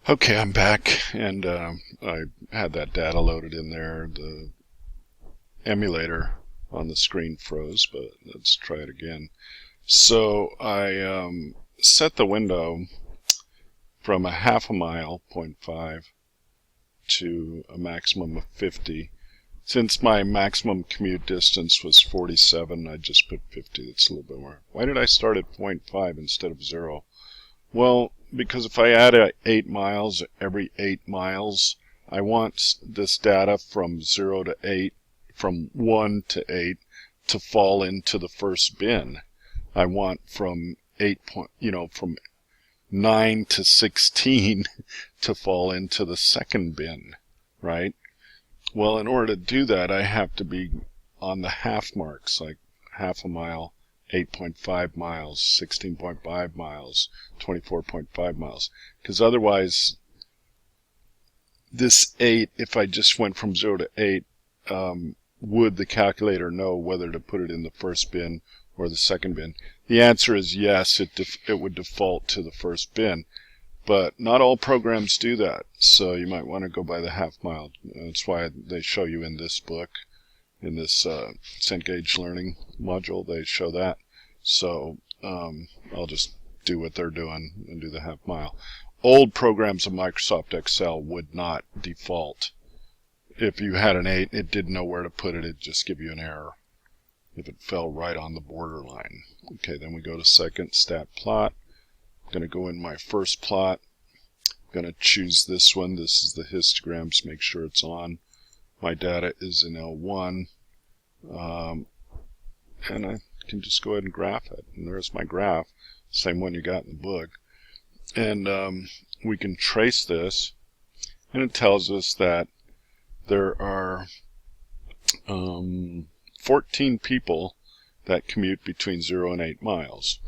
Okay, I'm back, and I had that data loaded in there. The emulator on the screen froze, but let's try it again. So I set the window from a half a mile, 0.5, to a maximum of 50. Since my maximum commute distance was 47, I just put 50. That's a little bit more. Why did I start at 0.5 instead of 0? Well, because if I add 8 miles every 8 miles, I want this data from 0 to 8, from 1 to 8, to fall into the first bin. I want from from 9 to 16 to fall into the second bin, right? Well, in order to do that, I have to be on the half marks, like half a mile, 8.5 miles, 16.5 miles, 24.5 miles. Because otherwise, this 8, if I just went from 0 to 8, would the calculator know whether to put it in the first bin or the second bin? The answer is yes, it would default to the first bin. But not all programs do that, so you might want to go by the half mile. That's why they show you in this book, in this Cengage Learning module, they show that. So I'll just do what they're doing and do the half mile. Old programs of Microsoft Excel would not default. If you had an 8, it didn't know where to put it, it'd just give you an error if it fell right on the borderline. Okay, then we go to second, stat plot. I'm going to go in my first plot. I'm going to choose this one. This is the histograms. Make sure it's on. My data is in L1. And I can just go ahead and graph it. And there's my graph. Same one you got in the book. And we can trace this. And it tells us that there are 14 people that commute between 0 and 8 miles.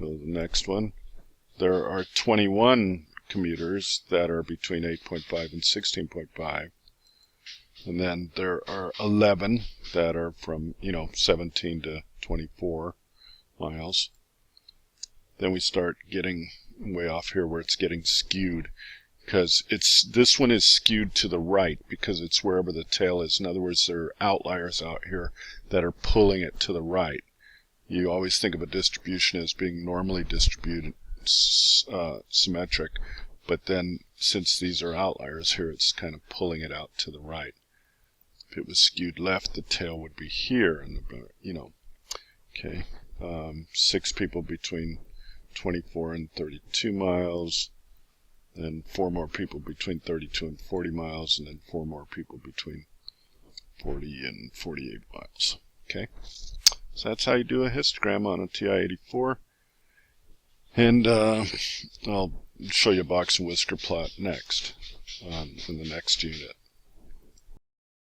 Go to the next one. There are 21 commuters that are between 8.5 and 16.5. And then there are 11 that are from, 17 to 24 miles. Then we start getting way off here where it's getting skewed, because this one is skewed to the right because it's wherever the tail is. In other words, there are outliers out here that are pulling it to the right. You always think of a distribution as being normally distributed, symmetric, but then since these are outliers here, it's kind of pulling it out to the right. If it was skewed left, the tail would be here, and okay. 6 people between 24 and 32 miles, then 4 more people between 32 and 40 miles, and then 4 more people between 40 and 48 miles. Okay, so that's how you do a histogram on a TI-84. And I'll show you a box and whisker plot next in the next unit.